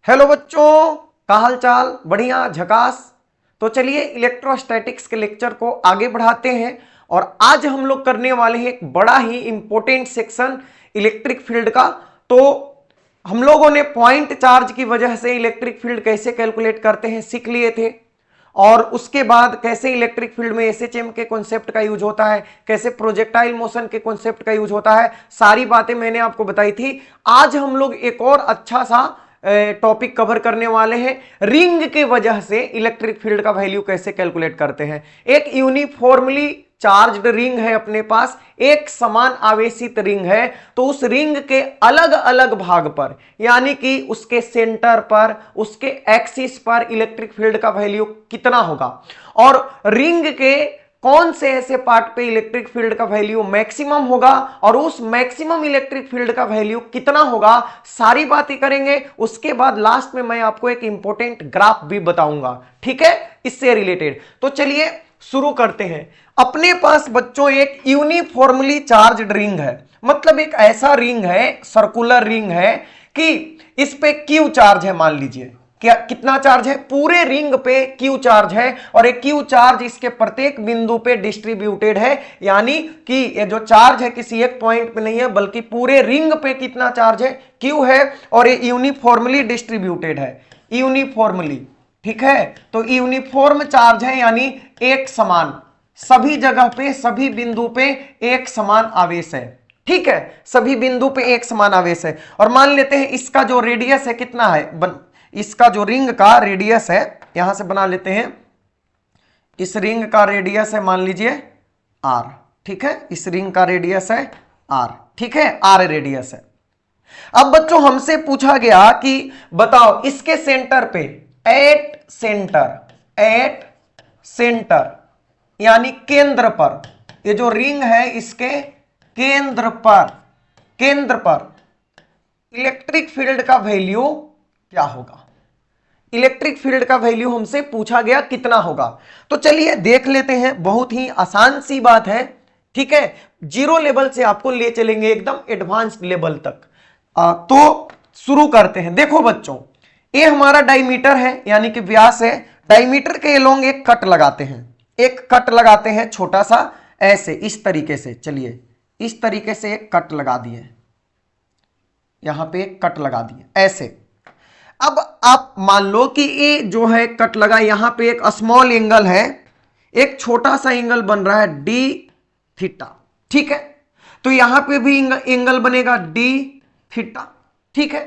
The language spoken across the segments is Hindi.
हेलो बच्चों, का हाल चाल? बढ़िया, झकास। तो चलिए इलेक्ट्रोस्टैटिक्स के लेक्चर को आगे बढ़ाते हैं और आज हम लोग करने वाले हैं एक बड़ा ही इंपॉर्टेंट सेक्शन इलेक्ट्रिक फील्ड का। तो हम लोगों ने पॉइंट चार्ज की वजह से इलेक्ट्रिक फील्ड कैसे कैलकुलेट करते हैं सीख लिए थे, और उसके बाद कैसे इलेक्ट्रिक फील्ड में एसएचएम के कॉन्सेप्ट का यूज होता है, कैसे प्रोजेक्टाइल मोशन के कॉन्सेप्ट का यूज होता है, सारी बातें मैंने आपको बताई थी। आज हम लोग एक और अच्छा सा टॉपिक कवर करने वाले हैं, रिंग के वजह से इलेक्ट्रिक फील्ड का वैल्यू कैसे कैलकुलेट करते हैं। एक यूनिफॉर्मली चार्ज्ड रिंग है अपने पास, एक समान आवेशित रिंग है, तो उस रिंग के अलग अलग भाग पर यानी कि उसके सेंटर पर, उसके एक्सिस पर इलेक्ट्रिक फील्ड का वैल्यू कितना होगा, और रिंग के कौन से ऐसे पार्ट पे इलेक्ट्रिक फील्ड का वैल्यू मैक्सिमम होगा और उस मैक्सिमम इलेक्ट्रिक फील्ड का वैल्यू कितना होगा, सारी बातें करेंगे। उसके बाद लास्ट में मैं आपको एक इंपॉर्टेंट ग्राफ भी बताऊंगा, ठीक है, इससे रिलेटेड। तो चलिए शुरू करते हैं। अपने पास बच्चों एक यूनिफॉर्मली चार्ज्ड रिंग है, मतलब एक ऐसा रिंग है, सर्कुलर रिंग है कि इस पे क्यू चार्ज है। मान लीजिए क्या कितना चार्ज है, पूरे रिंग पे क्यू चार्ज है, और एक क्यू चार्ज इसके प्रत्येक बिंदु पे डिस्ट्रीब्यूटेड है, यानी कि ये जो चार्ज है किसी एक पॉइंट पे नहीं है बल्कि पूरे रिंग पे कितना चार्ज है, क्यू है, और ये यूनिफॉर्मली डिस्ट्रीब्यूटेड है, यूनिफॉर्मली, ठीक है। तो यूनिफॉर्म चार्ज है यानी एक समान, सभी जगह पे सभी बिंदु पे एक समान आवेश है, ठीक है, सभी बिंदु पे एक समान आवेश है। और मान लेते हैं इसका जो रेडियस है कितना है, इसका जो रिंग का रेडियस है, यहां से बना लेते हैं, इस रिंग का रेडियस है मान लीजिए r, ठीक है, इस रिंग का रेडियस है r, ठीक है, r रेडियस है। अब बच्चों हमसे पूछा गया कि बताओ इसके सेंटर पे, एट सेंटर यानी केंद्र पर, ये जो रिंग है इसके केंद्र पर इलेक्ट्रिक फील्ड का वैल्यू क्या होगा। इलेक्ट्रिक फील्ड का वैल्यू हमसे पूछा गया कितना होगा। तो चलिए देख लेते हैं, बहुत ही आसान सी बात है, ठीक है, जीरो लेवल से आपको ले चलेंगे एकदम एडवांस्ड लेवल तक। तो शुरू करते हैं। देखो बच्चों, ये हमारा डायमीटर है यानी कि व्यास है, डायमीटर के अलोंग एक कट लगाते हैं, एक कट लगाते हैं छोटा सा, ऐसे इस तरीके से, चलिए इस तरीके से एक कट लगा दिए, यहां पे एक कट लगा दिए ऐसे। अब आप मान लो कि ये जो है कट लगा, यहां पे एक स्मॉल एंगल है, एक छोटा सा एंगल बन रहा है डी थीटा, ठीक है, तो यहां पे भी एंगल बनेगा डी थीटा, ठीक है।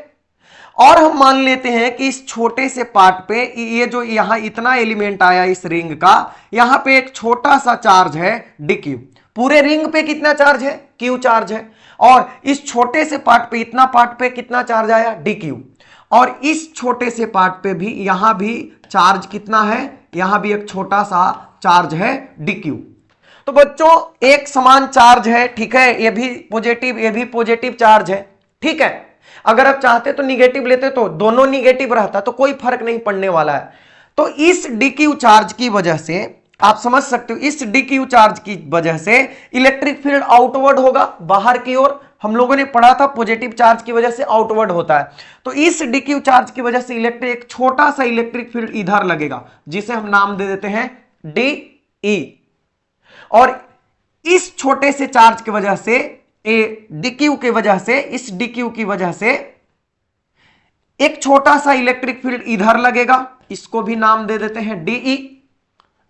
और हम मान लेते हैं कि इस छोटे से पार्ट पे, ये जो यहां इतना एलिमेंट आया इस रिंग का, यहां पे एक छोटा सा चार्ज है डी क्यू। पूरे रिंग पे कितना चार्ज है, क्यू चार्ज है, और इस छोटे से पार्ट पे, इतना पार्ट पे कितना चार्ज आया, डी क्यू। और इस छोटे से पार्ट पे भी, यहां भी चार्ज कितना है, यहां भी एक छोटा सा चार्ज है डी क्यू। तो बच्चों एक समान चार्ज है, ठीक है, ये भी पॉजिटिव, ये भी पॉजिटिव चार्ज है, ठीक है। अगर आप चाहते तो निगेटिव लेते तो दोनों निगेटिव रहता, तो कोई फर्क नहीं पड़ने वाला है। तो इस डीक्यू चार्ज की वजह से आप समझ सकते हो, इस डीक्यू चार्ज की वजह से इलेक्ट्रिक फील्ड आउटवर्ड होगा, बाहर की ओर। हम लोगों ने पढ़ा था पॉजिटिव चार्ज की वजह से आउटवर्ड होता है, तो इस डीक्यू चार्ज की वजह से इलेक्ट्रिक, एक छोटा सा इलेक्ट्रिक फील्ड इधर लगेगा, जिसे हम नाम दे देते हैं डी ई। और इस छोटे से चार्ज की वजह से, ए डीक्यू की वजह से, इस डीक्यू की वजह से एक छोटा सा इलेक्ट्रिक फील्ड इधर लगेगा, इसको भी नाम दे देते हैं डीई।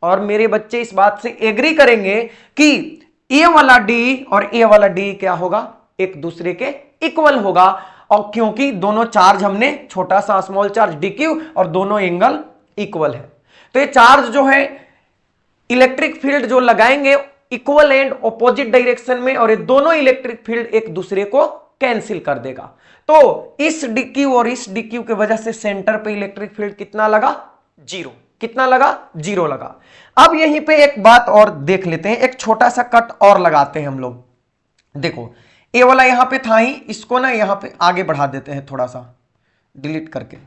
और मेरे बच्चे इस बात से एग्री करेंगे कि ए वाला डी और ए वाला डी क्या होगा, एक दूसरे के इक्वल होगा, और क्योंकि दोनों चार्ज हमने छोटा सा स्मॉल चार्ज डीक्यू और दोनों एंगल इक्वल है, तो ये चार्ज जो है इलेक्ट्रिक फील्ड जो लगाएंगे इक्वल एंड ऑपोजिट डायरेक्शन में, और ये दोनों इलेक्ट्रिक फील्ड एक दूसरे को कैंसिल कर देगा। तो इस डीक्यू और इस डीक्यू की वजह से सेंटर पे इलेक्ट्रिक फील्ड कितना लगा, जीरो। कितना लगा, जीरो लगा। अब यहीं पे एक बात और देख लेते हैं, एक छोटा सा कट और लगाते हैं हम लोग। देखो ए वाला यहां पे था ही, इसको ना यहां पे आगे बढ़ा देते हैं थोड़ा सा, डिलीट करके।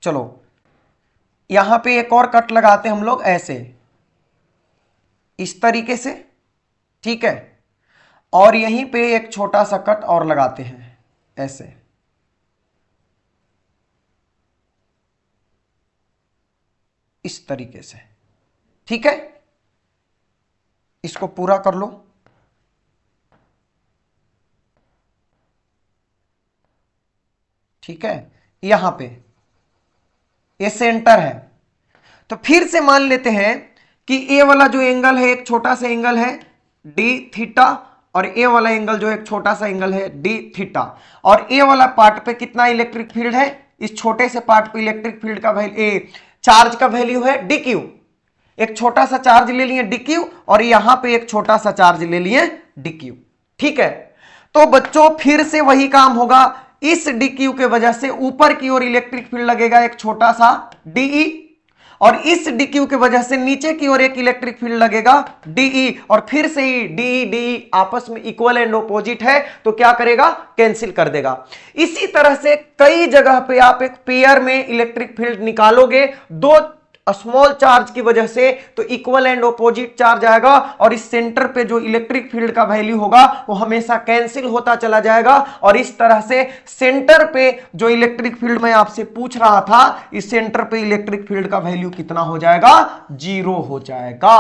चलो यहां पे एक और कट लगाते हैं हम लोग ऐसे, इस तरीके से, ठीक है। और यहीं पे एक छोटा सा कट और लगाते हैं ऐसे, इस तरीके से, ठीक है। इसको पूरा कर लो। ठीक है, यहां पे ये सेंटर है। तो फिर से मान लेते हैं कि ए वाला जो एंगल है एक छोटा सा एंगल है डी थीटा, और ए वाला एंगल जो है एक छोटा सा एंगल है डी थीटा, और ए वाला पार्ट पे कितना इलेक्ट्रिक फील्ड है, इस छोटे से पार्ट पे इलेक्ट्रिक फील्ड का वैल्यू, चार्ज का वैल्यू है डी क्यू। एक छोटा सा चार्ज ले लिए डी क्यू, और यहां पे एक छोटा सा चार्ज ले लिए डी क्यू। ठीक है, तो बच्चों फिर से वही काम होगा। इस डी क्यू के वजह से ऊपर की ओर इलेक्ट्रिक फील्ड लगेगा एक छोटा सा डीई, और इस डी क्यू के वजह से नीचे की ओर एक इलेक्ट्रिक फील्ड लगेगा डीई, और फिर से ही डीई डीई आपस में इक्वल एंड ऑपोजिट है, तो क्या करेगा, कैंसिल कर देगा। इसी तरह से कई जगह पे आप एक पेयर में इलेक्ट्रिक फील्ड निकालोगे, दो स्मॉल चार्ज की वजह से, तो इक्वल एंड ऑपोजिट चार्ज आएगा, और इस सेंटर पे जो इलेक्ट्रिक फील्ड का वैल्यू होगा वो हमेशा कैंसिल होता चला जाएगा, और इस तरह से सेंटर पे जो इलेक्ट्रिक फील्ड मैं आपसे पूछ रहा था, इस सेंटर पे इलेक्ट्रिक फील्ड का वैल्यू कितना हो जाएगा, 0 हो जाएगा।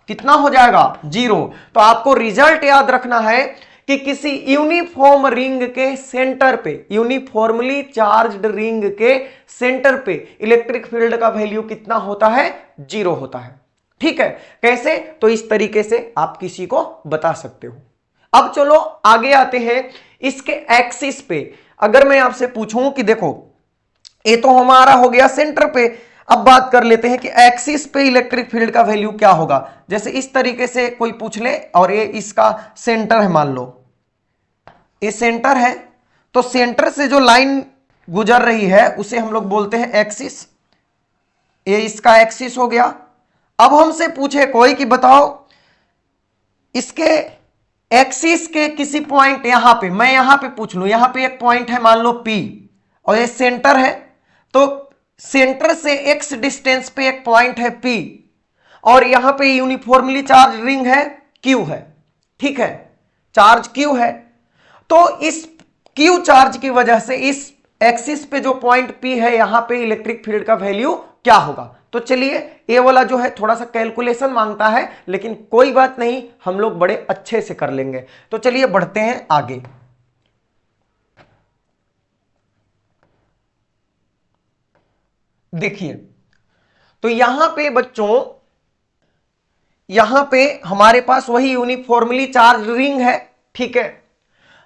कितना हो जाएगा, 0। तो आपको रिजल्ट याद रखना है कि किसी यूनिफॉर्म रिंग के सेंटर पे, यूनिफॉर्मली चार्ज्ड रिंग के सेंटर पे इलेक्ट्रिक फील्ड का वैल्यू कितना होता है, 0 होता है। ठीक है, कैसे, तो इस तरीके से आप किसी को बता सकते हो। अब चलो आगे आते हैं, इसके एक्सिस पे अगर मैं आपसे पूछूं कि देखो ये तो हमारा हो गया सेंटर पे, अब बात कर लेते हैं कि एक्सिस पे इलेक्ट्रिक फील्ड का वैल्यू क्या होगा। जैसे इस तरीके से कोई पूछ ले, और ये इसका सेंटर है, मान लो ये सेंटर है, तो सेंटर से जो लाइन गुजर रही है उसे हम लोग बोलते हैं एक्सिस। ये इसका एक्सिस हो गया। अब हमसे पूछे कोई कि बताओ इसके एक्सिस के किसी पॉइंट, यहां पे मैं यहां पे पूछ लूं, यहां पे एक पॉइंट है मान लो P, और ये सेंटर है, तो सेंटर से x डिस्टेंस पे एक पॉइंट है P, और यहां पे यूनिफॉर्मली चार्ज रिंग है Q है। ठीक है, चार्ज Q है, तो इस Q चार्ज की वजह से इस एक्सिस पे जो पॉइंट P है, यहां पे इलेक्ट्रिक फील्ड का वैल्यू क्या होगा। तो चलिए ये वाला जो है थोड़ा सा कैलकुलेशन मांगता है, लेकिन कोई बात नहीं, हम लोग बड़े अच्छे से कर लेंगे। तो चलिए बढ़ते हैं आगे। देखिए, तो यहां पे बच्चों, यहां पे हमारे पास वही यूनिफॉर्मली चार्ज रिंग है। ठीक है,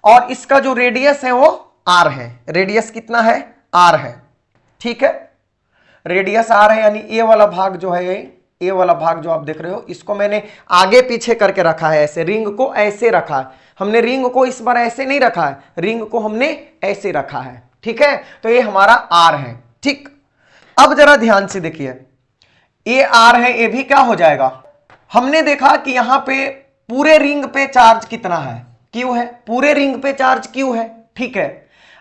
और इसका जो रेडियस है वो r है। रेडियस कितना है, r है। ठीक है, रेडियस r है, यानी ये वाला भाग जो है, ये वाला भाग जो आप देख रहे हो, इसको मैंने आगे पीछे करके रखा है, ऐसे रिंग को ऐसे रखा है हमने। रिंग को इस बार ऐसे नहीं रखा है, रिंग को हमने ऐसे रखा है। ठीक है, तो ये हमारा r है। ठीक, अब जरा ध्यान से देखिए, ये r है, ये भी क्या हो जाएगा, हमने देखा कि यहां पे पूरे रिंग पे चार्ज कितना है, Q है, पूरे रिंग पे चार्ज Q है। ठीक है,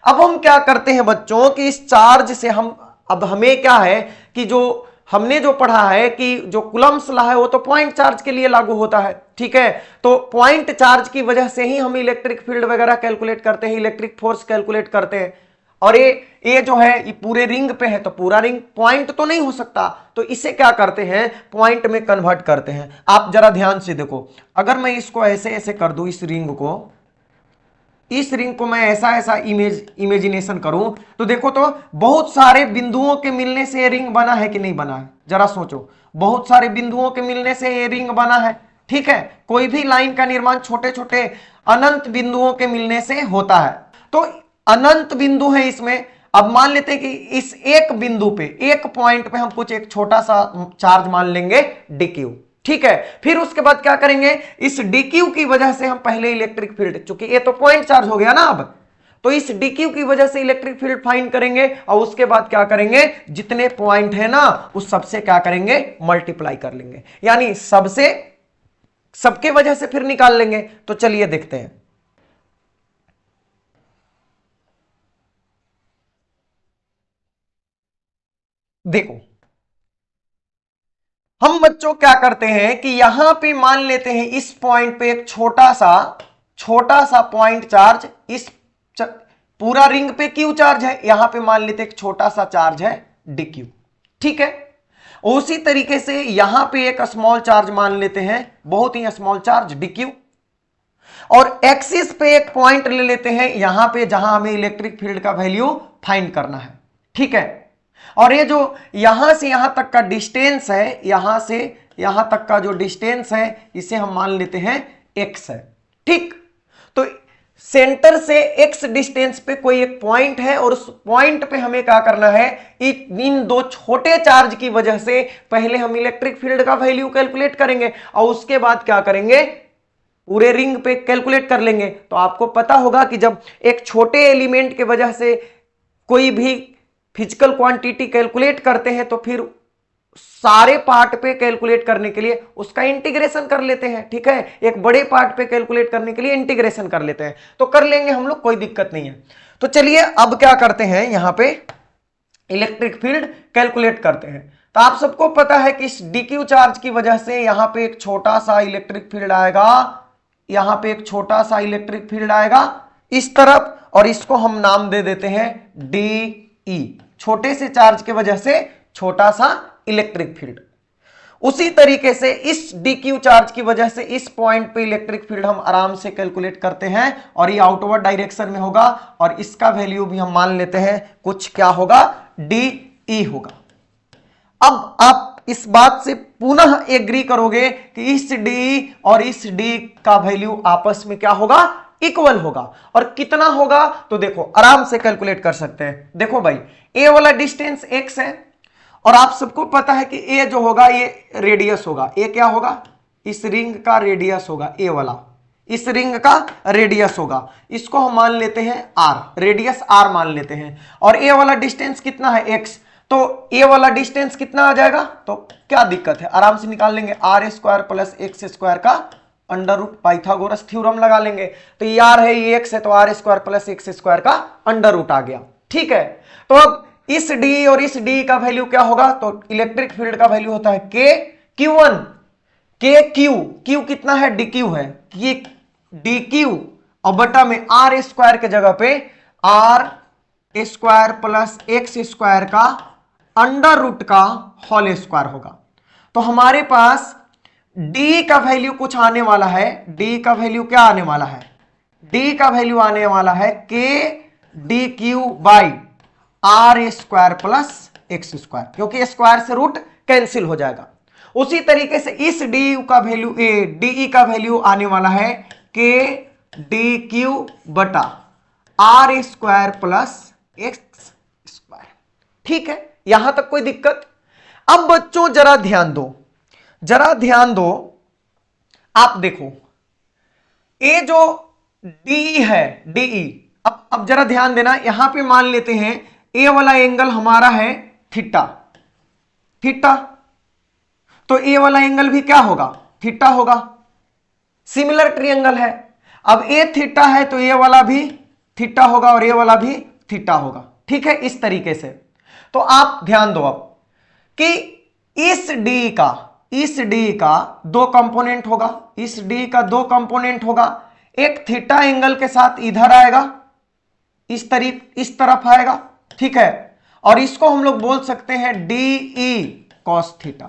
अब हम क्या करते हैं बच्चों कि इस चार्ज से हम, अब हमें क्या है कि जो हमने जो पढ़ा है कि जो कूलम्ब्स लॉ है वो तो पॉइंट चार्ज के लिए लागू होता है। ठीक है, तो पॉइंट चार्ज की वजह से ही हम इलेक्ट्रिक फील्ड वगैरह कैलकुलेट करते हैं, इलेक्ट्रिक फोर्स कैलकुलेट करते हैं। और ये जो है ये पूरे रिंग पे है, तो पूरा रिंग पॉइंट तो नहीं हो सकता, तो इसे क्या करते हैं, पॉइंट में कन्वर्ट करते हैं। आप जरा ध्यान से देखो, अगर मैं इसको ऐसे ऐसे कर दूं, इस रिंग को मैं ऐसा ऐसा इमेजिनेशन करूं, तो देखो तो बहुत सारे बिंदुओं के मिलने से ये रिंग बना है कि नहीं बना है, जरा सोचो। बहुत सारे बिंदुओं के मिलने से ये रिंग बना है। ठीक है, कोई भी लाइन का निर्माण छोटे छोटे अनंत बिंदुओं के मिलने से होता है, तो अनंत बिंदु है इसमें। अब मान लेते हैं कि इस एक बिंदु पे, एक पॉइंट पे हम कुछ एक छोटा सा चार्ज मान लेंगे dq। ठीक है, फिर उसके बाद क्या करेंगे, इस dq की वजह से हम पहले इलेक्ट्रिक फील्ड, चूंकि ये तो पॉइंट चार्ज हो गया ना अब, तो इस dq की वजह से इलेक्ट्रिक फील्ड फाइंड करेंगे, और उसके बाद क्या करेंगे, जितने पॉइंट है ना उस सबसे क्या करेंगे, मल्टीप्लाई कर लेंगे, यानी सबसे सबके वजह से फिर निकाल लेंगे। तो चलिए देखते हैं। देखो हम बच्चों क्या करते हैं कि यहां पे मान लेते हैं इस पॉइंट पे एक छोटा सा पॉइंट चार्ज, इस पूरा रिंग पे Q चार्ज है, यहां पे मान लेते हैं एक छोटा सा चार्ज है dq। ठीक है, उसी तरीके से यहां पे एक स्मॉल चार्ज मान लेते हैं, बहुत ही स्मॉल चार्ज dq, और एक्सिस पे एक पॉइंट ले लेते हैं यहां पे जहां हमें इलेक्ट्रिक फील्ड का वैल्यू फाइंड करना है, ठीक है। और ये जो यहां से यहां तक का डिस्टेंस है, यहां से यहां तक का जो डिस्टेंस है इसे हम मान लेते हैं x है, ठीक। तो सेंटर से x डिस्टेंस पे कोई एक पॉइंट है और उस पॉइंट पे हमें क्या करना है, इन दो छोटे चार्ज की वजह से पहले हम इलेक्ट्रिक फील्ड का वैल्यू कैलकुलेट करेंगे और उसके बाद क्या करेंगे, पूरे रिंग पे कैलकुलेट कर लेंगे। तो आपको पता होगा कि जब एक छोटे एलिमेंट के वजह से कोई भी फिजिकल क्वांटिटी कैलकुलेट करते हैं तो फिर सारे पार्ट पे कैलकुलेट करने के लिए उसका इंटीग्रेशन कर लेते हैं, ठीक है। एक बड़े पार्ट पे कैलकुलेट करने के लिए इंटीग्रेशन कर लेते हैं, तो कर लेंगे हम लोग, कोई दिक्कत नहीं है। तो चलिए अब क्या करते हैं, यहां पे इलेक्ट्रिक फील्ड कैलकुलेट करते हैं। तो आप सबको पता है कि इस dq चार्ज की वजह से यहां पे एक छोटा सा इलेक्ट्रिक फील्ड आएगा, यहां पे एक छोटा सा इलेक्ट्रिक फील्ड आएगा इस तरफ, और इसको हम नाम दे देते हैं de, छोटे से चार्ज की वजह से छोटा सा इलेक्ट्रिक फील्ड। उसी तरीके से इस dq चार्ज की वजह से इस पॉइंट पे इलेक्ट्रिक फील्ड हम आराम से कैलकुलेट करते हैं और ये आउटवर्ड डायरेक्शन में होगा, और इसका वैल्यू भी हम मान लेते हैं कुछ क्या होगा, de होगा। अब आप इस बात से पुनः एग्री करोगे कि इस d और इस d का वैल्यू आपस में क्या होगा, इक्वल होगा। और कितना होगा, तो देखो आराम से कैलकुलेट कर सकते हैं। देखो भाई, a वाला डिस्टेंस x है और आप सबको पता है कि a जो होगा ये रेडियस होगा, a क्या होगा, इस रिंग का रेडियस होगा, a वाला इस रिंग का रेडियस होगा, इसको हम मान लेते हैं r, रेडियस r मान लेते हैं। और a वाला डिस्टेंस कितना है, x, तो a वाला डिस्टेंस कितना आ जाएगा, तो क्या दिक्कत है, आराम से निकाल लेंगे, r square plus x square का अंडर रूट, पाइथागोरस थ्योरम लगा लेंगे। तो ये r है, ये x है, तो r square plus x square का अंडर रूट आ गया, ठीक है। तो अब इस d और इस d का वैल्यू क्या होगा, तो इलेक्ट्रिक फील्ड का वैल्यू होता है k q1, k q कितना है, dq है, ये dq और बटा में r स्क्वायर के जगह पे r square plus x square का अंडर रूट का होल स्क्वायर होगा। तो हमारे पास d का वैल्यू कुछ आने वाला है, d का वैल्यू क्या आने वाला है, d का वैल्यू आने वाला है k dq by are square plus x square, क्योंकि स्क्वायर से रूट कैंसिल हो जाएगा। उसी तरीके से इस डी का वैल्यू डी का वैल्यू आने वाला है के डी क्यू बटा R square plus x square, ठीक है, यहां तक कोई दिक्कत। अब बच्चों जरा ध्यान दो, जरा ध्यान दो, आप देखो ये जो डी है, डी, अब जरा ध्यान देना, यहां पे मान लेते हैं ए वाला एंगल हमारा है थीटा, थीटा, तो ए वाला एंगल भी क्या होगा, थीटा होगा, सिमिलर ट्रायंगल है। अब ए थीटा है तो ए वाला भी थीटा होगा और ए वाला भी थीटा होगा, ठीक है, इस तरीके से। तो आप ध्यान दो अब कि इस डी का दो कंपोनेंट होगा, इस डी का दो कंपोनेंट होगा, एक थीटा एंगल के साथ इधर आएगा, इस तरफ आएगा, ठीक है, और इसको हम लोग बोल सकते हैं डीई कॉस थीटा,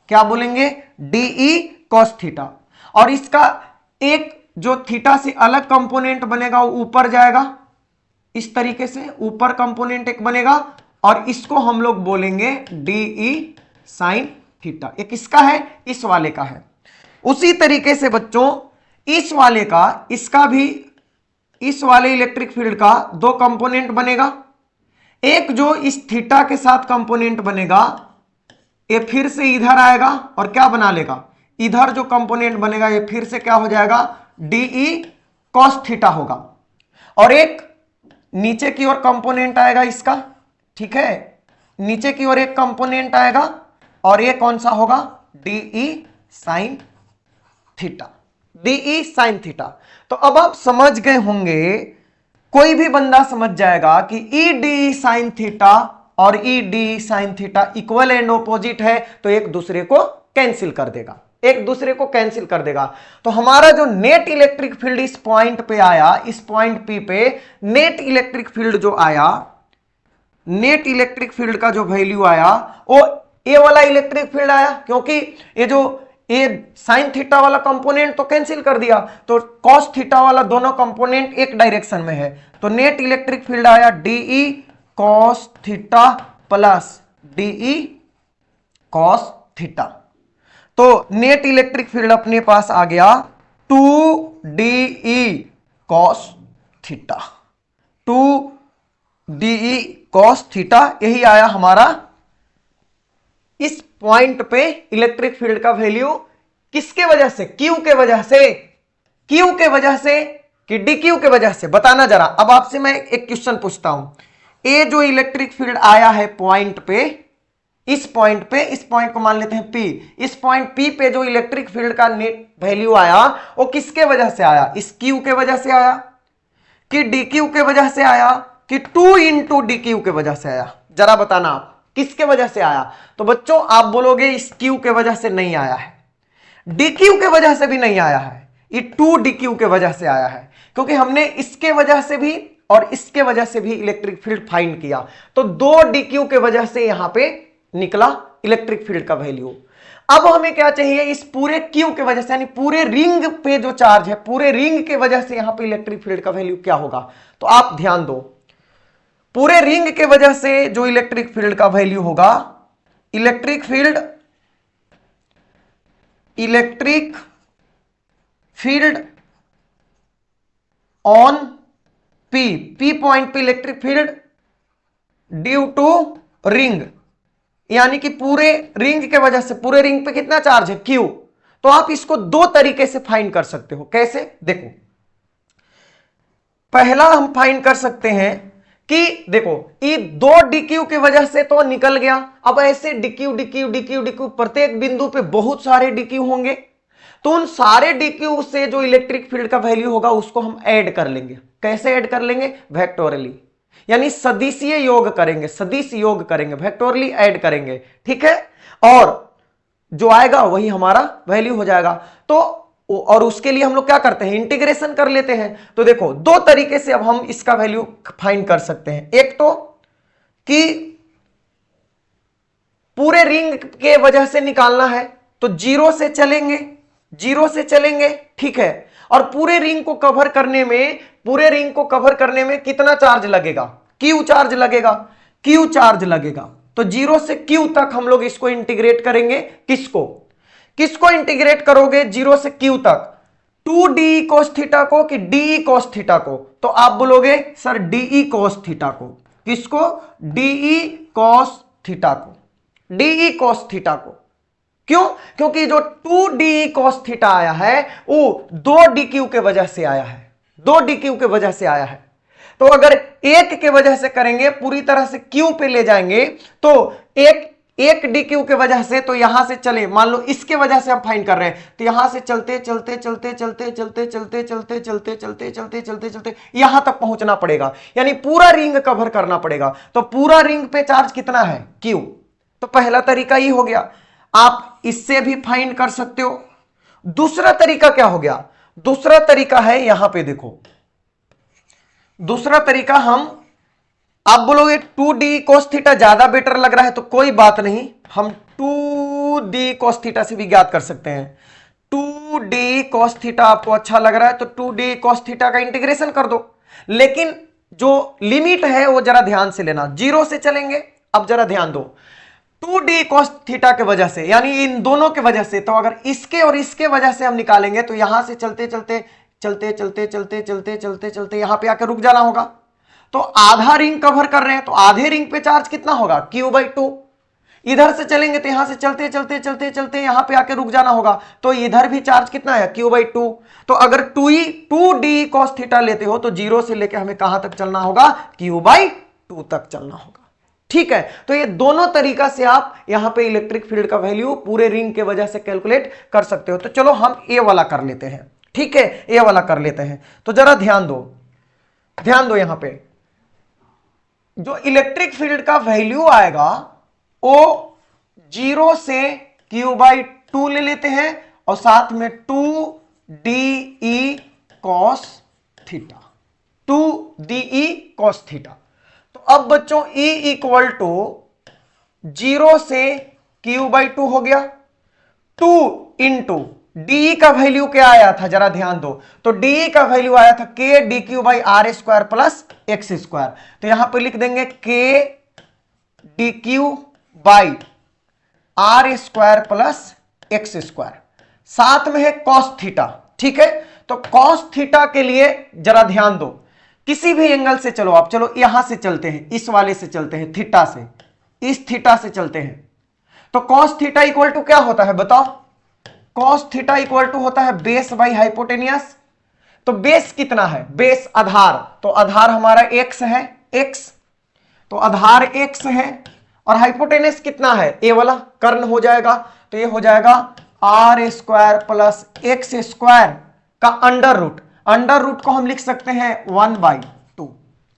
क्या बोलेंगे, डीई कॉस थीटा। और इसका एक जो थीटा से अलग कंपोनेंट बनेगा वो ऊपर जाएगा, इस तरीके से ऊपर कंपोनेंट एक बनेगा, और इसको हम लोग बोलेंगे डीई साइन थीटा। एक इसका है, इस वाले का है। उसी तरीके से बच्चों इस वाले का, इसका भी, इस वाले इलेक्ट्रिक फील्ड का दो कंपोनेंट बनेगा, एक जो इस थीटा के साथ कंपोनेंट बनेगा ये फिर से इधर आएगा और क्या बना लेगा, इधर जो कंपोनेंट बनेगा ये फिर से क्या हो जाएगा, डीई कॉस थीटा होगा, और एक नीचे की ओर कंपोनेंट आएगा इसका, ठीक है, नीचे की ओर एक कंपोनेंट आएगा और ये कौन सा होगा, D E sine theta, D E sine theta. तो अब आप समझ गए होंगे, कोई भी बंदा समझ जाएगा कि ई डी साइन थीटा और E D sine theta equal and opposite है, तो एक दूसरे को कैंसिल कर देगा, एक दूसरे को कैंसिल कर देगा। तो हमारा जो नेट इलेक्ट्रिक फील्ड इस पॉइंट पे आया, इस पॉइंट पी पे नेट इलेक्ट्रिक फील्ड जो आया, नेट इलेक्ट्रिक फील्ड का जो वैल्यू आया वो ए वाला इलेक्ट्रिक फील्ड आया, क्योंकि ये जो ए साइन थीटा वाला कंपोनेंट तो कैंसिल कर दिया, तो कॉस थीटा वाला दोनों कंपोनेंट एक डायरेक्शन में है, तो नेट इलेक्ट्रिक फील्ड आया D E cos theta plus D E cos theta. तो नेट इलेक्ट्रिक फील्ड अपने पास आ गया 2DE cos theta, 2DE cos theta. यही आया हमारा इस पॉइंट पे इलेक्ट्रिक फील्ड का वैल्यू। किसके वजह से? क्यू के वजह से, क्यू के वजह से कि डी क्यू के वजह से? बताना जरा। अब आपसे मैं एक क्वेश्चन पूछता हूं, ये जो इलेक्ट्रिक फील्ड आया है पॉइंट पे, इस पॉइंट पे, इस पॉइंट को मान लेते हैं P, इस पॉइंट P पे जो इलेक्ट्रिक फील्ड का नेट वैल्यू आया वो किसके वजह से आया? इस Q के वजह से आया कि DQ के वजह से आया कि 2 इंटू DQ के वजह से आया? जरा बताना आप किसके वजह से आया। तो बच्चों आप बोलोगे इस Q के वजह से नहीं आया है, DQ के वजह से भी नहीं आया है, ये 2DQ के वजह से आया है, क्योंकि हमने इसके वजह से भी और इसके वजह से भी इलेक्ट्रिक फील्ड फाइंड किया, तो 2DQ के वजह से यहां पे निकला इलेक्ट्रिक फील्ड का वैल्यू। अब हमें क्या चाहिए? इस पूरे Q के वजह से, यानी पूरे रिंग पे जो चार्ज है, पूरे रिंग के वजह से यहां पे इलेक्ट्रिक फील्ड का वैल्यू क्या होगा। तो आप ध्यान दो, पूरे रिंग के वजह से जो इलेक्ट्रिक फील्ड का वैल्यू होगा, electric field on P point पे electric field due to ring, यानी कि पूरे रिंग के वजह से, पूरे रिंग पे कितना चार्ज है? Q। तो आप इसको दो तरीके से फाइंड कर सकते हो। कैसे? देखो, पहला हम फाइंड कर सकते हैं कि देखो ये 2DQ की वजह से तो निकल गया, अब ऐसे DQ प्रत्येक बिंदु पे बहुत सारे DQ होंगे, तो उन सारे DQ से जो इलेक्ट्रिक फील्ड का वैल्यू होगा उसको हम ऐड कर लेंगे। कैसे ऐड कर लेंगे? वेक्टोरली, यानी सदिशीय योग करेंगे, सदिश योग करेंगे, वेक्टोरली ऐड करेंगे, ठीक है, और जो आएगा वही हमारा वैल्यू हो जाएगा। तो और उसके लिए हम लोग क्या करते हैं? इंटीग्रेशन कर लेते हैं। तो देखो दो तरीके से अब हम इसका वैल्यू फाइंड कर सकते हैं। एक तो कि पूरे रिंग के वजह से निकालना है तो जीरो से चलेंगे, जीरो से चलेंगे, ठीक है, और पूरे रिंग को कवर करने में, पूरे रिंग को कवर करने में कितना चार्ज लगेगा? Q चार्ज लगेगा, Q चार्ज लगेगा। तो जीरो से Q तक हम लोग इसको इंटीग्रेट करेंगे। किसको किसको इंटीग्रेट करोगे जीरो से Q तक? 2DE cos थीटा को कि DE cos थीटा को? तो आप बोलोगे सर DE cos थीटा को। किसको? DE cos थीटा को, DE cos थीटा को। क्यों? क्योंकि जो 2DE cos थीटा आया है वो 2DQ के वजह से आया है, 2DQ के वजह से आया है। तो अगर एक के वजह से करेंगे, पूरी तरह से Q पे ले जाएंगे, तो एक DQ के वजह से, तो यहां से चले, मान लो इसके वजह से हम फाइंड कर रहे हैं, तो यहां से चलते चलते चलते चलते चलते चलते चलते चलते चलते चलते चलते चलते यहां तक पहुंचना पड़ेगा, यानी पूरा रिंग कवर करना पड़ेगा। तो पूरा रिंग पे चार्ज कितना है? Q। तो पहला तरीका ये हो गया, आप इससे भी फाइंड कर सकते हो। दूसरा तरीका क्या हो गया? दूसरा तरीका है, यहां पे देखो, दूसरा तरीका हम, आप बोलोगे 2D cos थीटा ज्यादा बेटर लग रहा है, तो कोई बात नहीं, हम 2D cos थीटा से भी ज्ञात कर सकते हैं। 2D cos थीटा आपको अच्छा लग रहा है तो 2D cos थीटा का इंटीग्रेशन कर दो, लेकिन जो लिमिट है वो जरा ध्यान से लेना, जीरो से चलेंगे। अब जरा ध्यान दो, 2D cos थीटा के वजह से, यानी इन दोनों के वजह से, तो अगर इसके और इसके वजह से हम निकालेंगे तो यहां से चलते चलते चलते चलते चलते चलते चलते चलते यहां पे आकर रुक जाना होगा। तो आधा रिंग कवर कर रहे हैं, तो आधे रिंग पे चार्ज कितना होगा? Q/2। इधर से चलेंगे तो यहां से चलते चलते चलते चलते यहां पे आके रुक जाना होगा, तो इधर भी चार्ज कितना है? Q/2। तो अगर 2D cos थीटा लेते हो तो जीरो से लेके हमें कहां तक चलना होगा? Q/2 तक चलना होगा, ठीक है। तो ये दोनों तरीका से आप यहां पे इलेक्ट्रिक फील्ड का वैल्यू पूरे रिंग के वजह से कैलकुलेट कर सकते हो। तो चलो हम ए वाला कर लेते हैं, ठीक है, ए वाला कर लेते हैं। तो जरा ध्यान दो, ध्यान दो, यहां पे जो इलेक्ट्रिक फील्ड का वैल्यू आएगा वो जीरो से Q/2 ले लेते हैं और साथ में 2DE cos theta, 2DE cos theta. तो अब बच्चों E इक्वल टू जीरो से Q/2 हो गया। 2 इंटू डी का वैल्यू क्या आया था, जरा ध्यान दो। तो डी का वैल्यू आया था k dq/r² plus x square. तो यहां पर लिख देंगे k dq/r² plus x square. साथ में है cos थीटा, ठीक है। तो cos थीटा के लिए जरा ध्यान दो, किसी भी एंगल से चलो आप, चलो यहां से चलते हैं, इस वाले से चलते हैं, थीटा से, इस थीटा से चलते हैं। तो cos थीटा इक्वल टू क्या होता है बताओ? cos थीटा इक्वल टू होता है बेस बाई हाइपोटेनियस। तो बेस कितना है? बेस आधार, तो आधार हमारा x है, x, तो आधार x है, और हाइपोटेनियस कितना है? ए वाला कर्ण हो जाएगा। तो ये हो जाएगा r² प्लस x स्क्वायर का अंडर रूट। अंडर रूट को हम लिख सकते हैं 1/2,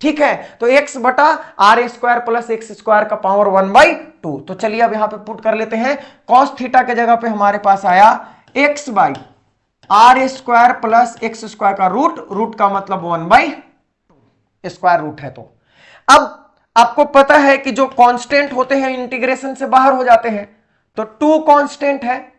ठीक है। तो x बटा r² प्लस x स्क्वायर का पावर 1/2। तो चलिए अब यहां पे पुट कर लेते हैं। cos थीटा के जगह पे हमारे पास आया x/r² प्लस x स्क्वायर का रूट, रूट का मतलब 1/2 स्क्वायर रूट है। तो अब आपको पता है कि जो कांस्टेंट होते हैं इंटीग्रेशन से बाहर हो जाते हैं। तो 2 कांस्टेंट है,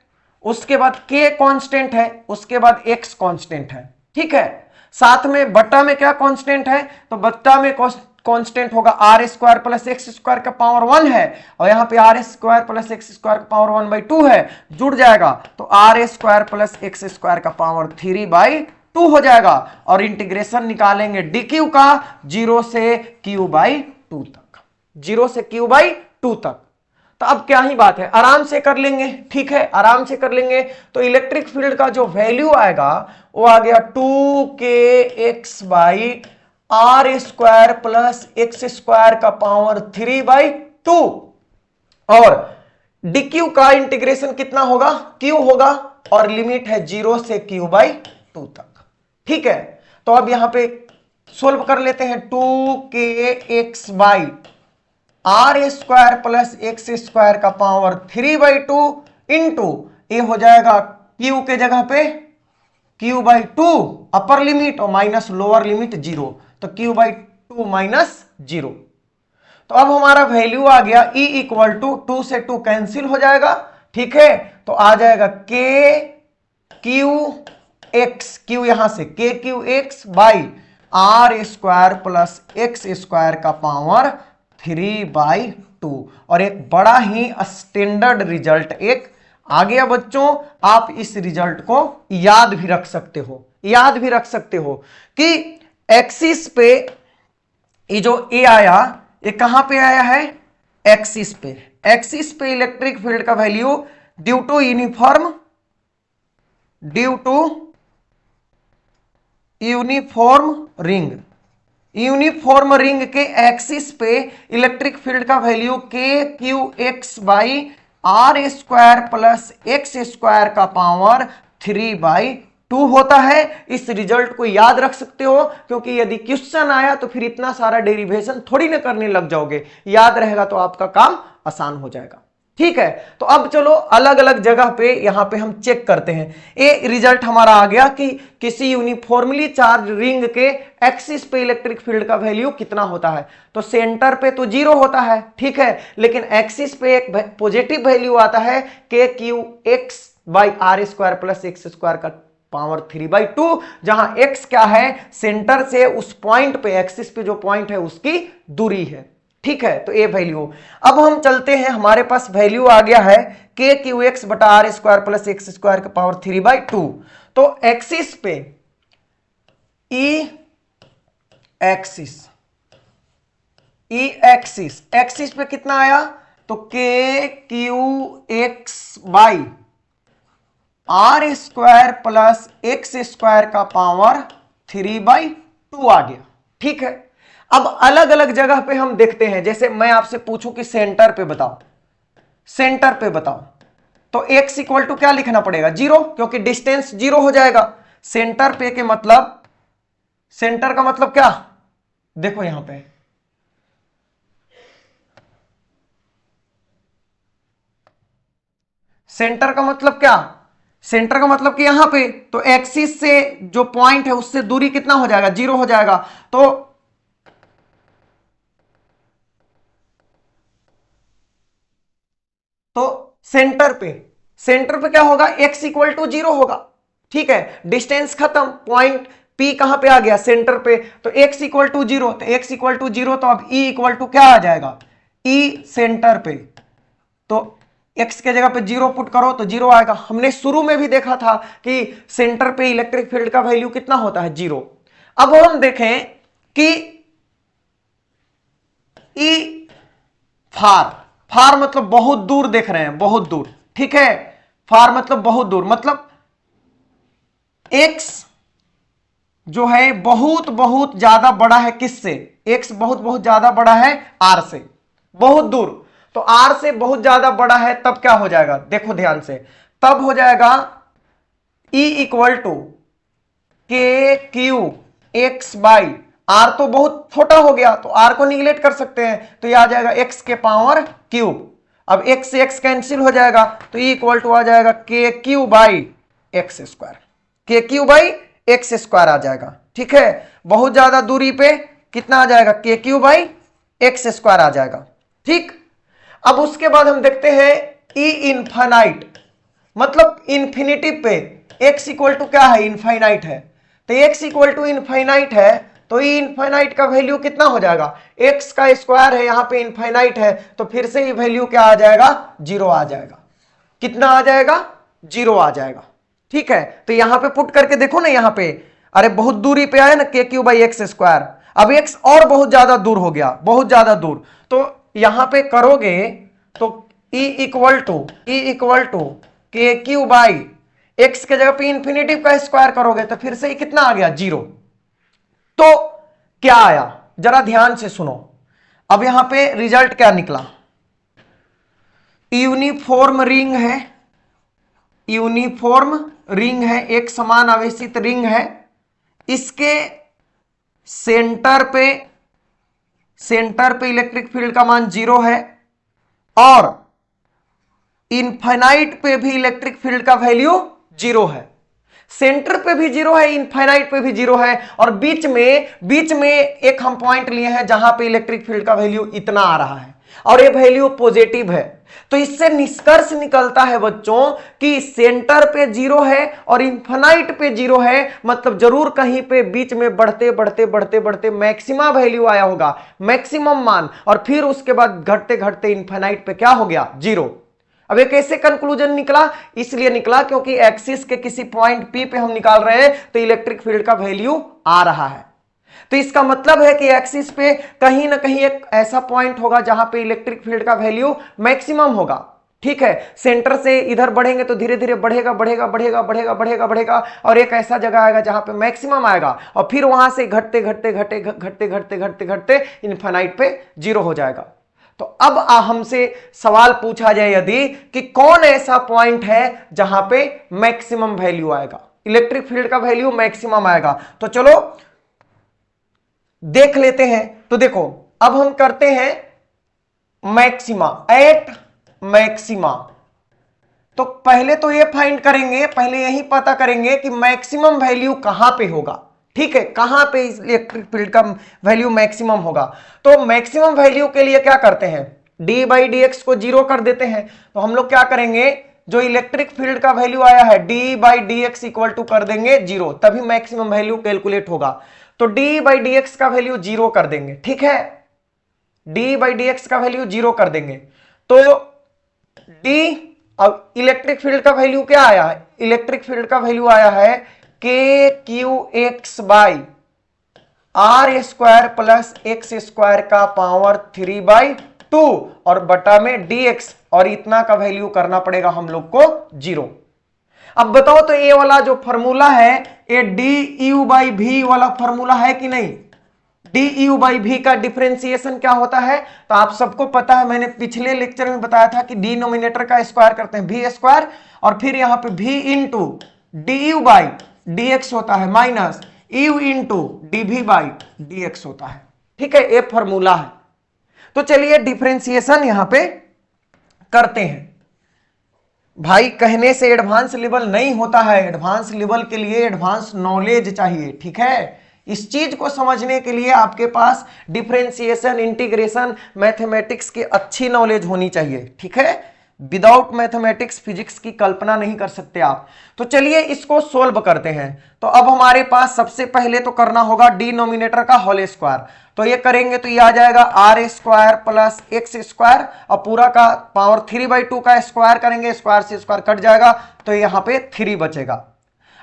उसके बाद k कांस्टेंट है, उसके बाद x कांस्टेंट है, ठीक है। साथ में बट्टा में क्या कांस्टेंट है? तो बट्टा में कांस्टेंट होगा r² प्लस x स्क्वायर का पावर 1 है, और यहां पे r² प्लस x स्क्वायर का पावर 1/2 है, जुड़ जाएगा। तो r² प्लस x स्क्वायर का पावर 3/2 हो जाएगा। और इंटीग्रेशन निकालेंगे dq का 0 से q/2 तक, 0 से q/2 तक। तो अब क्या ही बात है, आराम से कर लेंगे, ठीक है, आराम से कर लेंगे। तो इलेक्ट्रिक फील्ड का जो वैल्यू आएगा वो आ गया 2kx/r² प्लस x स्क्वायर का पावर 3/2। और dq का इंटीग्रेशन कितना होगा? q होगा, और लिमिट है 0 से q/2 तक, ठीक है। तो अब यहां पे सोल्व कर लेते हैं। 2kx/r² प्लस x स्क्वायर का पावर 3/2 इंटू ये हो जाएगा q के जगह पे q/2 अपर लिमिट और माइनस लोअर लिमिट 0, तो q/2 माइनस 0। तो अब हमारा वैल्यू आ गया E इक्वल टू 2 से 2 कैंसिल हो जाएगा, ठीक है। तो आ जाएगा k qx, q यहां से k qx/r² plus x square का पावर 3/2। और एक बड़ा ही स्टैंडर्ड रिजल्ट एक आ गया बच्चों। आप इस रिजल्ट को याद भी रख सकते हो, याद भी रख सकते हो कि एक्सिस पे ये जो ए आया, ये कहां पे आया है? एक्सिस पे। एक्सिस पे इलेक्ट्रिक फील्ड का value due to uniform ring, uniform ring के एक्सिस पे इलेक्ट्रिक फील्ड का value kqx/r² plus x square का पावर 3/2 होता है। इस रिजल्ट को याद रख सकते हो, क्योंकि यदि क्वेश्चन आया तो फिर इतना सारा डेरिवेशन थोड़ी ना करने लग जाओगे, याद रहेगा तो आपका काम आसान हो जाएगा, ठीक है। तो अब चलो अलग अलग जगह पे यहां पे हम चेक करते हैं। ये रिजल्ट हमारा आ गया कि किसी यूनिफॉर्मली चार्ज रिंग के एक्सिस पे इलेक्ट्रिक फील्ड का वैल्यू कितना होता है। तो सेंटर पे तो 0 होता है, ठीक है, लेकिन एक्सिस पे एक पॉजिटिव वैल्यू आता है kqx/r² प्लस x स्क्वायर का पावर 3/2, जहां x क्या है? सेंटर से उस पॉइंट पे, एक्सिस पे जो पॉइंट है उसकी दूरी है, ठीक है। तो ये वैल्यू, अब हम चलते हैं, हमारे पास वैल्यू आ गया है kqx/r² प्लस x स्क्वायर का पावर 3/2। तो एक्सिस पे एक्सिस पे कितना आया? तो kqx/r² प्लस x स्क्वायर का पावर 3/2 आ गया, ठीक है। अब अलग अलग जगह पे हम देखते हैं, जैसे मैं आपसे पूछूं कि सेंटर पे बताओ, सेंटर पे बताओ, तो x इक्वल टू क्या लिखना पड़ेगा? 0, क्योंकि डिस्टेंस 0 हो जाएगा। सेंटर पे के मतलब, सेंटर का मतलब क्या? देखो यहां पे सेंटर का मतलब क्या? सेंटर का मतलब कि यहां पे तो एक्सिस से जो पॉइंट है उससे दूरी कितना हो जाएगा? 0 हो जाएगा। तो सेंटर पे क्या होगा, x इक्वल टू 0 होगा। ठीक है, डिस्टेंस खत्म, पॉइंट P कहां पे आ गया, सेंटर पे, तो x इक्वल टू 0, तो x इक्वल टू 0, तो अब E इक्वल टू क्या आ जाएगा, E सेंटर पे, तो x के जगह पे 0 पुट करो तो 0 आएगा। हमने शुरू में भी देखा था कि सेंटर पे इलेक्ट्रिक फील्ड का वैल्यू कितना होता है, 0। अब हम देखें कि E फार मतलब बहुत दूर देख रहे हैं, बहुत दूर, ठीक है, फार मतलब बहुत दूर, मतलब x जो है बहुत बहुत ज्यादा बड़ा है, किससे, x बहुत बहुत ज्यादा बड़ा है r से, बहुत दूर, तो r से बहुत ज्यादा बड़ा है, तब क्या हो जाएगा, देखो ध्यान से, तब हो जाएगा E इक्वल टू के क्यू एक्स बाई आर, तो बहुत छोटा हो गया तो r को निगलेक्ट कर सकते हैं, तो ये आ जाएगा x के पावर क्यूब। अब x से x कैंसिल हो जाएगा, तो E इक्वल टू आ जाएगा के क्यू बाई एक्स स्क्वायर, के क्यू बाई एक्स स्क्वायर आ जाएगा। ठीक है, बहुत ज्यादा दूरी पे कितना आ जाएगा, के क्यू बाई एक्स स्क्वायर आ जाएगा। ठीक, अब उसके बाद हम देखते हैं E इनफाइनाइट, मतलब इन्फिनिटी पे x इक्वल टू क्या है, इनफाइनाइट है, तो x इक्वल टू इनफाइनाइट है, तो E इनफाइनाइट का वैल्यू कितना हो जाएगा, x का स्क्वायर है, यहां पे इनफाइनाइट है, तो फिर से ये वैल्यू क्या आ जाएगा, 0 आ जाएगा। कितना आ जाएगा, 0 आ जाएगा। ठीक है, तो यहां पे पुट करके देखो ना, यहां पे अरे बहुत दूरी पे आया ना, के क्यू बाई एक्स स्क्वायर, अब x और बहुत ज्यादा दूर हो गया, बहुत ज्यादा दूर, तो यहां पे करोगे तो E इक्वल टू के क्यू बाई एक्स के जगह पे इन्फिनिटिव का स्क्वायर करोगे तो फिर से कितना आ गया, 0। तो क्या आया, जरा ध्यान से सुनो, अब यहां पे रिजल्ट क्या निकला, यूनिफॉर्म रिंग है, यूनिफॉर्म रिंग है, एक समान आवेशित रिंग है, इसके सेंटर पे इलेक्ट्रिक फील्ड का मान 0 है, और इनफाइनाइट पे भी इलेक्ट्रिक फील्ड का वैल्यू 0 है, सेंटर पे भी 0 है, इनफाइनाइट पे भी 0 है, और बीच में एक हम पॉइंट लिए हैं जहां पे इलेक्ट्रिक फील्ड का वैल्यू इतना आ रहा है, और ये वैल्यू पॉजिटिव है। तो इससे निष्कर्ष निकलता है बच्चों कि सेंटर पे 0 है और इनफाइनाइट पे 0 है, मतलब जरूर कहीं पे बीच में बढ़ते मैक्सिमम वैल्यू आया होगा, मैक्सिमम मान, और फिर उसके बाद घटते इनफाइनाइट पे क्या हो गया, 0। अब ये कैसे कंक्लूजन निकला, इसलिए निकला क्योंकि एक्सिस के किसी पॉइंट P पे हम निकाल रहे हैं तो इलेक्ट्रिक फील्ड का वैल्यू आ रहा है, तो इसका मतलब है कि एक्सिस पे कहीं ना कहीं एक ऐसा पॉइंट होगा जहां पे इलेक्ट्रिक फील्ड का वैल्यू मैक्सिमम होगा। ठीक है, सेंटर से इधर बढ़ेंगे तो धीरे धीरे बढ़ेगा, और एक ऐसा जगह आएगा जहां पे मैक्सिमम आएगा, और फिर वहां से घटते इनफाइनाइट पे 0 हो जाएगा। तो अब हमसे सवाल पूछा जाए यदि कि कौन ऐसा पॉइंट है जहां पे मैक्सिमम वैल्यू आएगा, इलेक्ट्रिक फील्ड का वैल्यू मैक्सिमम आएगा, तो चलो देख लेते हैं। तो देखो अब हम करते हैं मैक्सिमा, एट मैक्सिमा, तो पहले तो ये फाइंड करेंगे, पहले यही पता करेंगे कि मैक्सिमम वैल्यू कहां पे होगा। ठीक है, कहां पे इलेक्ट्रिक फील्ड का वैल्यू मैक्सिमम होगा, तो मैक्सिमम वैल्यू के लिए क्या करते हैं, डी बाई डी एक्स को 0 कर देते हैं, तो हम लोग क्या करेंगे, जो इलेक्ट्रिक फील्ड का वैल्यू आया है D by D X equal to कर देंगे 0, तभी मैक्सिमम वैल्यू कैलकुलेट होगा, तो डी बाई डी एक्स का वैल्यू 0 कर देंगे। ठीक है, डी बाई डी एक्स का वैल्यू 0 कर देंगे, तो डी, अब इलेक्ट्रिक फील्ड का वैल्यू क्या आया है, इलेक्ट्रिक फील्ड का वैल्यू आया है के Q x by are square plus x square का पावर 3/2 और बटा में डी एक्स, और इतना का वैल्यू करना पड़ेगा हम लोग को 0। अब बताओ तो ये वाला जो फॉर्मूला है ये डी यू बाई भी वाला फॉर्मूला है कि नहीं, डी यू बाई भी का डिफरेंशिएशन क्या होता है, तो आप सबको पता है, मैंने पिछले लेक्चर में बताया था कि डिनोमिनेटर का स्क्वायर करते हैं भी स्क्वायर, और फिर यहां पे भी into D you by D x होता है माइनस यू इंटू डी भी बाई डी एक्स होता है। ठीक है, ये फॉर्मूला है। तो चलिए डिफरेंशिएशन यहां पे करते हैं। भाई कहने से एडवांस लेवल नहीं होता है, एडवांस लेवल के लिए एडवांस नॉलेज चाहिए। ठीक है, इस चीज को समझने के लिए आपके पास डिफरेंशिएशन, इंटीग्रेशन, मैथमेटिक्स की अच्छी नॉलेज होनी चाहिए। ठीक है, विदाउट मैथमेटिक्स फिजिक्स की कल्पना नहीं कर सकते आप। तो चलिए इसको सोल्व करते हैं। तो अब हमारे पास सबसे पहले तो करना होगा डिनोमिनेटर का होल स्क्वायर। तो ये करेंगे तो ये आ जाएगा are square plus x square, और पूरा का पावर 3/2 का स्क्वायर करेंगे, स्क्वायर से स्क्वायर कट जाएगा तो यहाँ पे 3 बचेगा।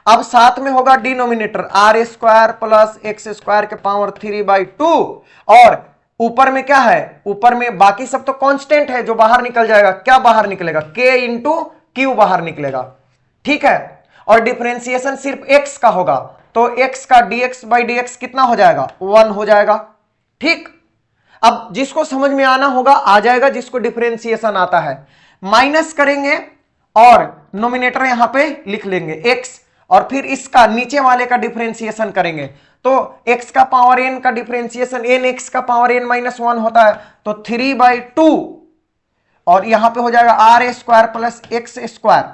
अब साथ में होगा denominator R square plus x square के पावर 3/2, और ऊपर में क्या है, ऊपर में बाकी सब तो कांस्टेंट है, जो बाहर निकल जाएगा क्या बाहर निकलेगा, k इंटू क्यू बाहर निकलेगा, ठीक है। और डिफरेंशिएशन सिर्फ x का होगा, तो x का dx/dx कितना हो जाएगा, 1 हो जाएगा, ठीक। अब जिसको समझ में आना होगा आ जाएगा, जिसको डिफरेंशिएशन आता है माइनस करेंगे और नोमिनेटर यहां पे लिख लेंगे x, और फिर इसका नीचे वाले का डिफरेंशिएशन करेंगे। तो x का पावर n का डिफरेंशिएशन n x का पावर n -1 होता है, तो 3/2, और यहां पे हो जाएगा are square plus x square,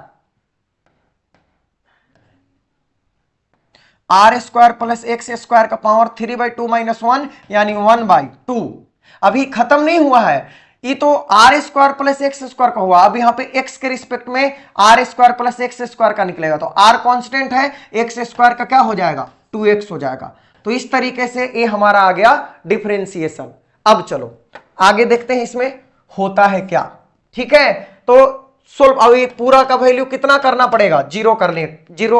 R square plus x square का पावर 3/2 -1 यानी 1/2। अभी खत्म नहीं हुआ है, ये तो r square plus x square का हुआ। अब यहाँ पे x के रिस्पेक्ट में r square plus x square का निकलेगा, तो r कांस्टेंट है, एक्स स्क्वायर का क्या हो जाएगा, 2x हो जाएगा। तो इस तरीके से ये हमारा आ गया डिफरेंशिएशन। अब चलो आगे देखते हैं इसमें होता है क्या, ठीक है। तो सोल्व, अब ये पूरा का वैल्यू कितना करना पड़ेगा, जीरो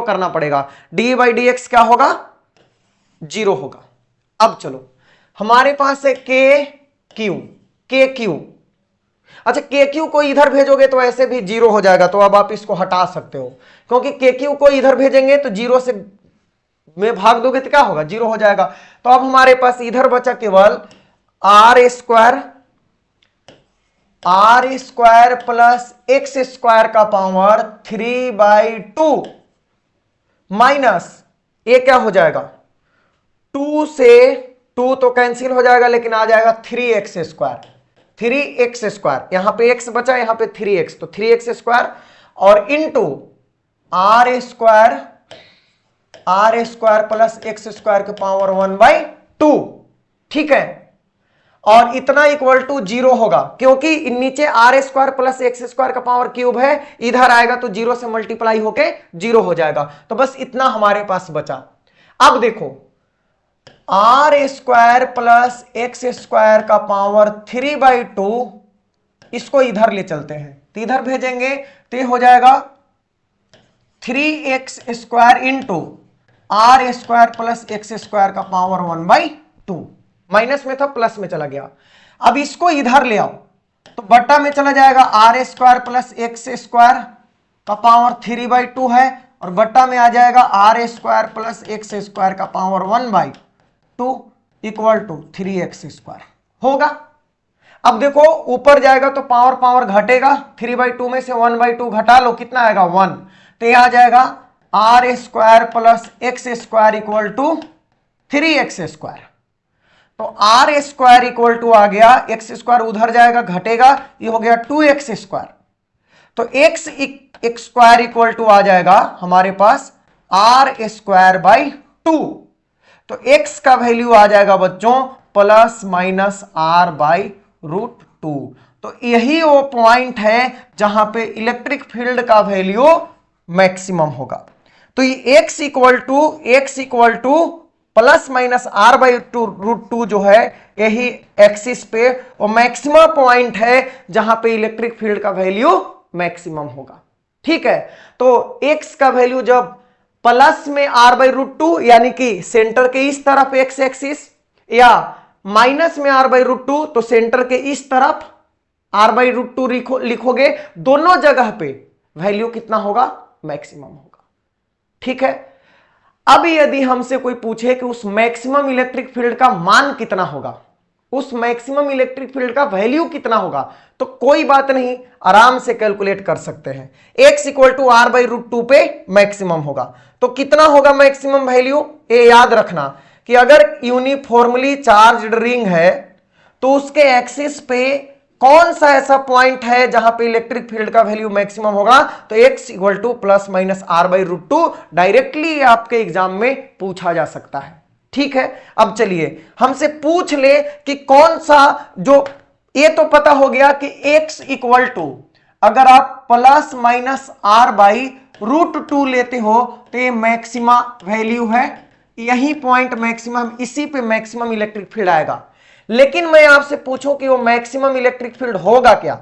करना पड़ेगा, d/dx क्या होगा, 0 होगा। अब चलो हमारे पास है के क्यू, अच्छा के क्यू को इधर भेजोगे तो ऐसे भी 0 हो जाएगा, तो अब आप इसको हटा सकते हो, क्योंकि के क्यू को इधर भेजेंगे तो 0 से में भाग दोगे तो क्या होगा, 0 हो जाएगा। तो अब हमारे पास इधर बचा केवल r square plus x square का पावर 3/2 माइनस ये क्या हो जाएगा, 2 से 2 तो कैंसिल हो जाएगा, लेकिन आ जाएगा 3x स्क्वायर, यहां पे x बचा, यहां पे 3x, तो 3x स्क्वायर, और into r square plus x square के पावर 1/2, ठीक है। और इतना इक्वल टू 0 होगा, क्योंकि नीचे r square plus x square का पावर क्यूब है, इधर आएगा तो 0 से मल्टीप्लाई होके 0 हो जाएगा। तो बस इतना हमारे पास बचा। अब देखो r square plus x square का पावर 3/2, इसको इधर ले चलते हैं, तो इधर भेजेंगे तो ये हो जाएगा 3x square into r square plus x square का पावर 1/2, माइनस में था प्लस में चला गया। अब इसको इधर ले आओ तो बट्टा में चला जाएगा, are square plus x square का पावर 3/2 है, और बट्टा में आ जाएगा are square plus x square का power 1/2 equal to 3x square होगा। अब देखो ऊपर जाएगा तो पावर घटेगा, 3/2 में से 1/2 घटा लो, कितना आएगा 1, तो यह आ जाएगा are square plus x square equal to 3x square. तो आर स्क्वायर इक्वल टू आ गया, एक्स स्क्वायर उधर जाएगा घटेगा, ये हो गया 2x स्क्वायर। तो x स्क्वायर इक्वल टू आ जाएगा हमारे पास आर स्क्वायर बाई 2। तो x का वैल्यू आ जाएगा बच्चों प्लस माइनस r/√2। तो यही वो पॉइंट है जहां पे इलेक्ट्रिक फील्ड का वैल्यू मैक्सिमम होगा। तो ये x equal two plus minus r/√2 जो है, यही एक्सिस पे वो मैक्सिमम पॉइंट है जहां पे इलेक्ट्रिक फील्ड का वैल्यू मैक्सिमम होगा, ठीक है। तो x का वैल्यू जब प्लस में r/√2 यानी कि सेंटर के इस तरफ x एक्सिस, या माइनस में r/√2 तो सेंटर के इस तरफ r/√2 लिखोगे, दोनों जगह पे वैल्यू कितना होगा, मैक्सिमम होगा, ठीक है। अब यदि हमसे कोई पूछे कि उस मैक्सिमम इलेक्ट्रिक फील्ड का मान कितना होगा, उस मैक्सिमम इलेक्ट्रिक फील्ड का वैल्यू कितना होगा, तो कोई बात नहीं, आराम से कैलकुलेट कर सकते हैं। x इक्वल टू r/√2 पे मैक्सिमम होगा, तो कितना होगा मैक्सिमम वैल्यू, ये याद रखना कि अगर यूनिफॉर्मली चार्ज्ड रिंग है तो उसके एक्सिस पे कौन सा ऐसा पॉइंट है जहां पे इलेक्ट्रिक फील्ड का वैल्यू मैक्सिमम होगा, तो x equal two plus minus r/√2 directly आपके एग्जाम में पूछा जा सकता है, ठीक है। अब चलिए हमसे पूछ ले कि कौन सा, जो ये तो पता हो गया कि x इक्वल टू अगर आप प्लस माइनस आर बाई √2 लेते हो तो ये मैक्सिमा वैल्यू है, यही पॉइंट मैक्सिमम, इसी पे मैक्सिमम इलेक्ट्रिक फील्ड आएगा। लेकिन मैं आपसे पूछूं कि वो मैक्सिमम इलेक्ट्रिक फील्ड होगा क्या,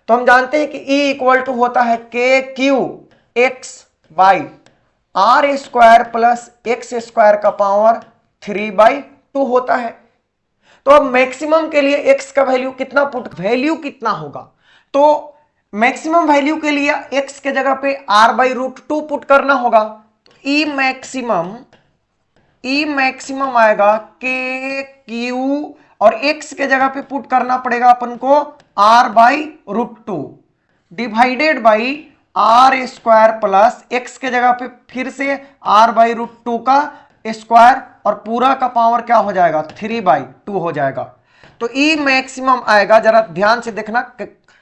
तो हम जानते हैं कि E इक्वल टू होता है के Q x by are square plus x square का पावर 3/2 होता है। तो अब मैक्सिमम के लिए x का वैल्यू कितना वैल्यू कितना होगा, तो मैक्सिमम वैल्यू के लिए x के जगह पे r/√2 पुट करना होगा। तो E मैक्सिमम आएगा के क्यू और x के जगह पे पुट करना पड़ेगा अपन को r/√2 divided by are square plus x के जगह पे फिर से r/√2 का स्क्वायर और पूरा का पावर क्या हो जाएगा 3/2 हो जाएगा। तो E मैक्सिमम आएगा, जरा ध्यान से देखना,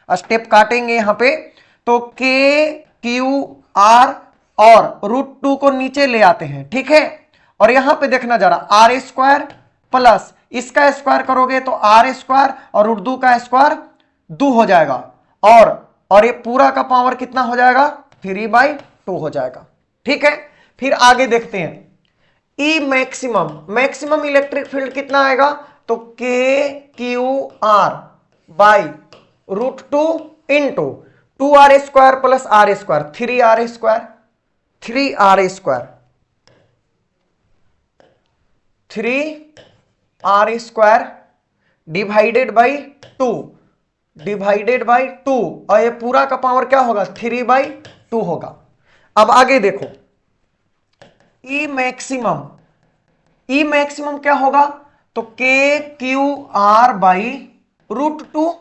स्टेप काटेंगे यहां पे। तो के क्यू आर और √2 को नीचे ले आते हैं, ठीक है, और यहां पे देखना जरा आर स्क्वायर प्लस इसका स्क्वायर करोगे तो आर स्क्वायर और √2 का स्क्वायर 2 हो जाएगा, और ये पूरा का पावर कितना हो जाएगा 3/2 हो जाएगा, ठीक है। फिर आगे देखते हैं E मैक्सिमम इलेक्ट्रिक फील्ड कितना आएगा, तो k q r by √2 into 2r square plus r square 3r square divided by 2 और ये पूरा का पावर क्या होगा 3/2 होगा। अब आगे देखो E मैक्सिमम क्या होगा, तो के क्यू आर बाई √2।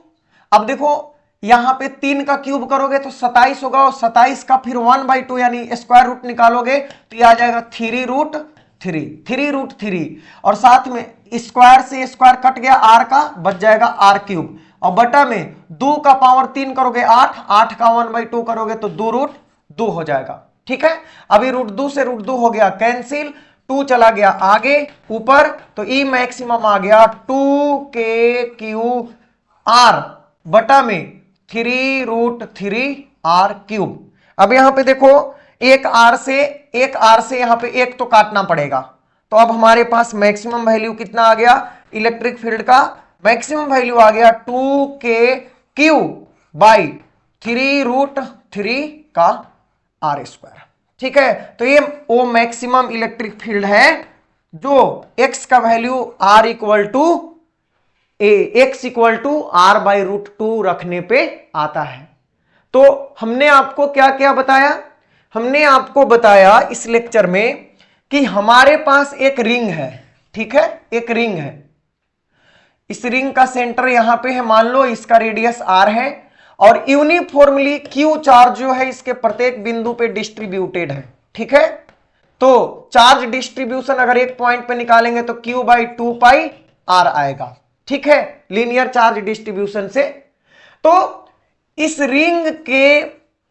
अब देखो यहां पे 3 का क्यूब करोगे तो 27 होगा, और 27 का फिर 1/2 यानी स्क्वायर रूट निकालोगे तो ये आ जाएगा 3√3 और साथ में स्क्वायर से स्क्वायर कट गया, आर का बच जाएगा r3 और बटा में 2 का पावर 3 करोगे 8 का 1/2 करोगे तो 2√2 हो जाएगा, ठीक है। अभी √2 से √2 हो गया कैंसिल, 2 चला गया आगे ऊपर, तो E मैक्सिमम आ गया 2k⁻r बटा में 3√3r3। अब यहां पे देखो एक r से यहां पे एक तो काटना पड़ेगा, तो अब हमारे पास मैक्सिमम वैल्यू कितना आ गया, इलेक्ट्रिक फील्ड का मैक्सिमम वैल्यू आ गया 2k/3√3 का r², ठीक है। तो ये वो मैक्सिमम इलेक्ट्रिक फील्ड है जो x का value x equal to r/√2 रखने पे आता है। तो हमने आपको क्या क्या बताया, हमने आपको बताया इस लेक्चर में कि हमारे पास एक रिंग है, ठीक है, एक रिंग है, इस रिंग का सेंटर यहां पे है, मान लो इसका रेडियस r है और यूनिफॉर्मली q चार्ज जो है इसके प्रत्येक बिंदु पे डिस्ट्रीब्यूटेड है, ठीक है। तो चार्ज डिस्ट्रीब्यूशन अगर एक पॉइंट पे निकालेंगे तो q/2πr आएगा, ठीक है, लीनियर चार्ज डिस्ट्रीब्यूशन से। तो इस रिंग के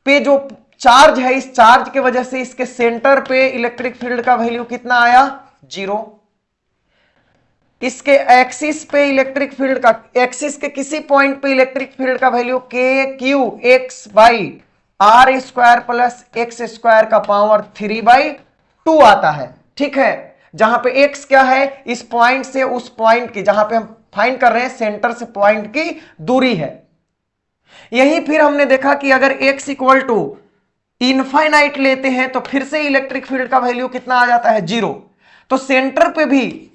पे जो चार्ज है, इस चार्ज के वजह से इसके सेंटर पे इलेक्ट्रिक फील्ड का वैल्यू कितना आया 0। इसके एक्सिस पे इलेक्ट्रिक फील्ड का, एक्सिस के किसी पॉइंट पे इलेक्ट्रिक फील्ड का वैल्यू kqx/r² प्लस x² का पावर 3/2 आता है, ठीक है। जहां पे x क्या है, इस पॉइंट से उस पॉइंट की, जहां पे हम फाइंड कर रहे हैं सेंटर से पॉइंट की दूरी है। यही फिर हमने देखा कि अगर x इक्वल टू इनफाइनाइट लेते हैं तो फिर से इलेक्ट्रिक फील्ड का वैल्यू कितना आ जाता है 0। तो सेंटर पे भी,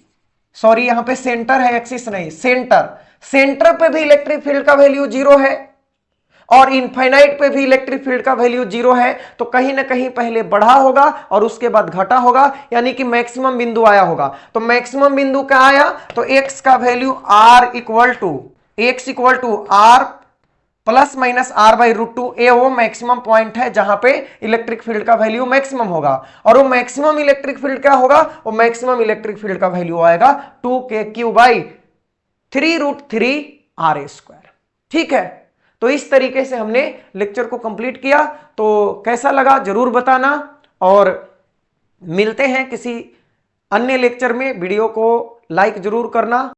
सॉरी यहां पे सेंटर है, एक्सिस नहीं, सेंटर पे भी इलेक्ट्रिक फील्ड का वैल्यू 0 है और इनफाइनाइट पे भी इलेक्ट्रिक फील्ड का वैल्यू 0 है। तो कहीं ना कहीं पहले बढ़ा होगा और उसके बाद घटा होगा, यानी कि मैक्सिमम बिंदु आया होगा। तो मैक्सिमम बिंदु क्या आया, तो x का value x equal to r plus minus r/√2, ए वो मैक्सिमम पॉइंट है जहां पे इलेक्ट्रिक फील्ड का वैल्यू मैक्सिमम होगा। और वो मैक्सिमम इलेक्ट्रिक फील्ड क्या होगा, वो मैक्सिमम इलेक्ट्रिक फील्ड का वैल्यू आएगा 2k/3√3r², ठीक है। तो इस तरीके से हमने लेक्चर को कंप्लीट किया। तो कैसा लगा जरूर बताना, और मिलते हैं किसी अन्य लेक्चर में। वीडियो को लाइक जरूर करना।